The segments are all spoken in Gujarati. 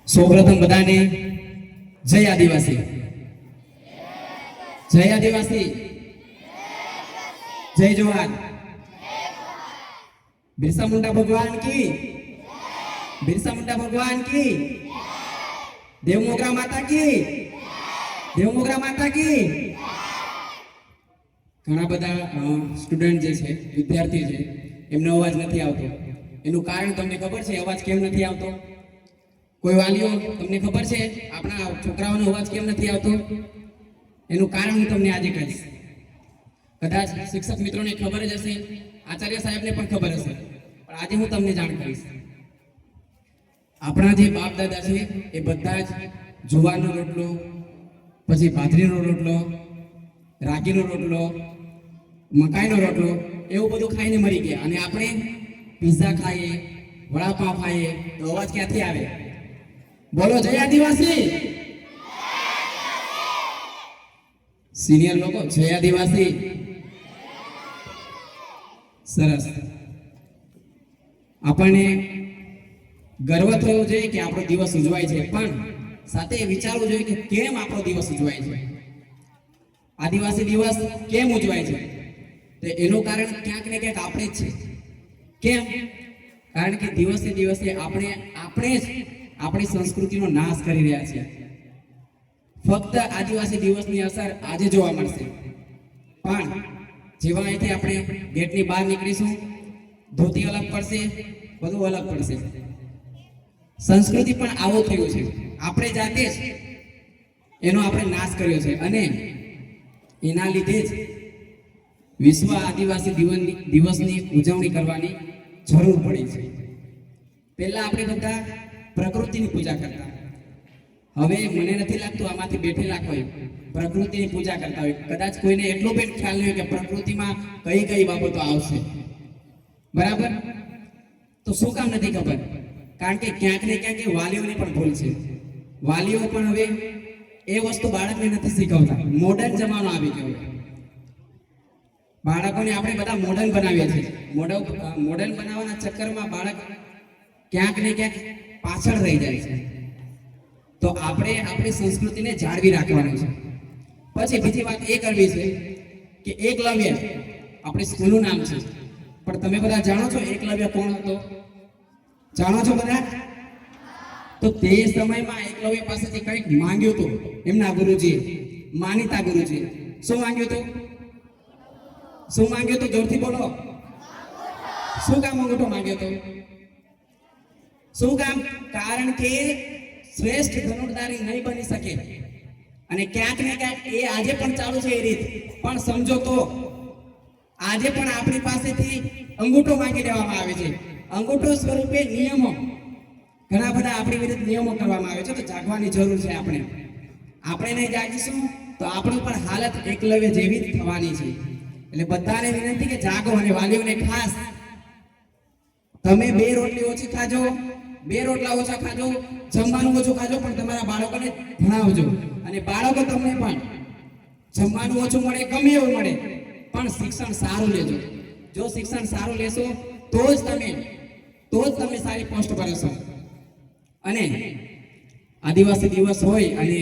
સૌપ્રથમ બધાને જય આદિવાસી, જય આદિવાસી, જય જવાન, બિરસા મુંડા ભગવાન કી, બિરસા મુંડા ભગવાન કી, દેવમોગરા માતા કી, દેવમોગરા માતા કી. ઘણા બધા સ્ટુડન્ટ જે છે, વિદ્યાર્થી છે, એમનો અવાજ નથી આવતો. એનું કારણ તમને ખબર છે અવાજ કેમ નથી આવતો? કોઈ વાલીઓ તમને ખબર છે આપણા છોકરાઓનો અવાજ કેમ નથી આવતો? એનું કારણ હું તમને આજે કહીશ. કદાચ શિક્ષક મિત્રોને ખબર જ હશે, આચાર્ય સાહેબને પણ ખબર હશે, પણ આજે હું તમને જાણ કરીશ. આપણા જે બાપ દાદા છે એ બધા જ જુવારનો રોટલો, પછી બાજરીનો રોટલો, રાગીનો રોટલો, મકાઈનો રોટલો એવું બધું ખાઈને મરી ગયા. અને આપણે પિઝા ખાઈએ, વડાપાવ ખાઈએ તો અવાજ ક્યાંથી આવે? બોલો જય આદિવાસી. સિનિયર લોકો જય આદિવાસી. સરસ. આપણને ગર્વ થવો જોઈએ કે આપણો દિવસ ઉજવાય છે, પણ સાથે વિચારવું જોઈએ કે કેમ આપણો દિવસ ઉજવાય છે. આદિવાસી દિવસ કેમ ઉજવાય છે? તો એનું કારણ ક્યાંક ને ક્યાંક આપણે જ છે. કેમ? કારણ કે દિવસે દિવસે આપણે જ આપણી સંસ્કૃતિનો નાશ કરી રહ્યા છીએ. ફક્ત આદિવાસી દિવસની અસર આજે જોવા મળશે, પણ જેવા અહીંથી આપણે ગેટની બહાર નીકળીશું, ધોતી અલગ પડશે, બધું અલગ પડશે. સંસ્કૃતિ પણ આવો થયો છે. આપણે જાતે જ એનો આપણે નાશ કર્યો છે, અને એના લીધે જ વિશ્વ આદિવાસી દિવસની ઉજવણી કરવાની જરૂર પડી છે. પહેલા આપણે બધા પ્રકૃતિની પૂજા કરતા. હવે મને નથી લાગતું આમાંથી બેઠેલા કોઈ પ્રકૃતિની પૂજા કરતા હોય. કદાચ કોઈને એટલો પણ ખ્યાલ નહીં હોય કે પ્રકૃતિમાં કઈ કઈ બાબતો આવશે. બરાબર? તો શું કામ નથી ખબર? કારણ કે ક્યાંક ને ક્યાંક એ વાલીઓની પણ ભૂલ છે. વાલીઓ પણ હવે એ વસ્તુ બાળકને નથી શીખવતા. મોડર્ન જમાનો આવી ગયો. બાળકોને આપણે બધા મોડર્ન બનાવીએ છીએ. મોડર્ન બનાવવાના ચક્કરમાં બાળક ક્યાંક ને ક્યાંક પાછળ રહી જાય છે. તો આપણે આપણી સંસ્કૃતિને જાળવી રાખવાની છે. પછી બીજી વાત એ કરવી છે કે એકલવ્ય આપણી સ્કૂલનું નામ છે, પણ તમે બધા જાણો છો એકલવ્ય કોણ હતો? જાણો છો બધા? તો તે સમયમાં એકલવ્ય પાસેથી કંઈક માંગ્યું હતું એમના ગુરુજીએ, માનીતા ગુરુજીએ. શું માંગ્યું હતું? શું માંગ્યું હતું? જોરથી બોલો. શું કામ અંગૂઠો માંગ્યો હતો? શું કામ? કારણ કે શ્રેષ્ઠ ધનુર્ધારી નહીં બની શકે. અને ક્યાંક ને ક્યાંક એ આજે પણ ચાલુ છે એ રીત. પણ સમજો તો આજે પણ આપણી પાસેથી અંગૂઠો માંગી લેવામાં આવે છે. અંગૂઠો સ્વરૂપે નિયમો, ઘણા બધા આપણી વિરુદ્ધ નિયમો કરવામાં આવે છે. તો જાગવાની જરૂર છે. આપણે નહીં જાગીશું તો આપણી પણ હાલત એકલવ્ય જેવી જ થવાની છે. એટલે બધાને વિનંતી કે જાગો. અને વાલીઓને ખાસ, તમે 2 રોટલી ઓછી ખાજો, 2 રોટલા ઓછા ખાજો, જમવાનું ઓછું ખાજો, પણ તમારા બાળકોને ભણાવજો. અને બાળકો તમને પણ જમવાનું ઓછું મળે, ગમે એવું મળે, પણ શિક્ષણ સારું લેજો. જો શિક્ષણ સારું લેશો તો જ તમે સારી પોસ્ટ પર હશો. અને આદિવાસી દિવસ હોય અને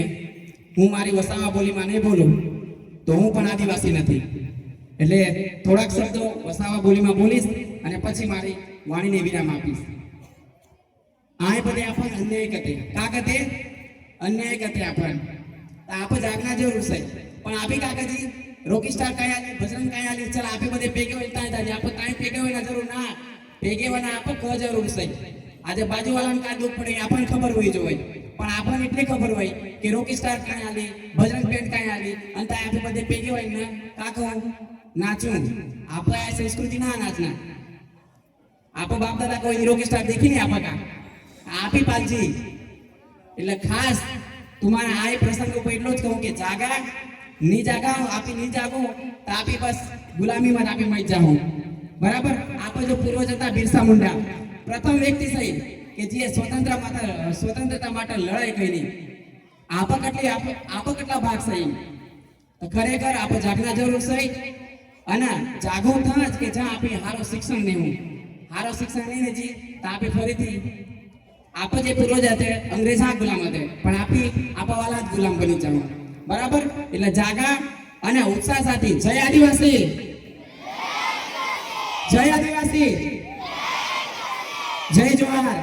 હું મારી વસાવા બોલીમાં નહીં બોલું તો હું પણ આદિવાસી નથી. એટલે થોડાક શબ્દો વસાવા બોલીમાં બોલીશ અને પછી મારી વાણીને વિરામ આપીશ. આ બધે આપણને અન્યાય કતે કા કતે અન્યાય કતે આપણને આપ જાગના જરૂર છે. પણ આપી કાકાજી રોકી સ્ટાર કાયા ભજન કાયા લી ચલ આપે બધે ભેગે હોય ત્યાં જાય. આપ કાઈ ભેગે હોય ના જરૂર ના ભેગે વાના આપ ક જરૂર છે. આજે બાજુવાળાને કા દુખ પડે આપણને ખબર હોય જોઈએ, પણ આપણને એટલી ખબર હોય કે રોકી સ્ટાર કાયા લી, ભજન પેન્ટ કાયા લી, અને આપે બધે ભેગે હોય ને કાકો નાચું. આપણે આ સંસ્કૃતિ ના નાચના. આપો બાપ દાદા કોઈ રોકી સ્ટાર દેખી નહીં આપા આપી પાલજી. એટલે ખાસ તમારા આ પ્રસંગ ઉપર એટલો જ કહું કે જાગા ની જાગા આપી ની જાગો તો આપી બસ ગુલામીમાં આપી મળી જાઉં. બરાબર? આપણે જો પૂર્વજ હતા બિરસા મુંડા, પ્રથમ વ્યક્તિ છે કે જે સ્વતંત્રતા માટે લડાઈ કરી. આપો કેટલા ભાગ છે? તો ખરેખર આપણે જાગના જરૂર છે. અને જાગો થાય જ કે જ્યાં આપી હારો શિક્ષણ નહીં, હારો શિક્ષણ નહીં ને જી તો આપી ફરીથી આપ જે પૂર્વજ હતા અંગ્રેજા ગુલામ હતા પણ આપવાલા જ ગુલામ બની જાવ બરાબર એટલે જાગા અને ઉત્સાહ સાથે જય આદિવાસી જય આદિવાસી જય જોહાર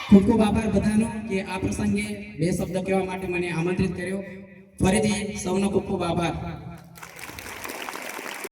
ખૂબ ખૂબ આભાર બધાનો કે આ પ્રસંગે બે શબ્દ કહેવા માટે મને આમંત્રિત કર્યો ફરીથી સૌનો ખૂબ ખૂબ આભાર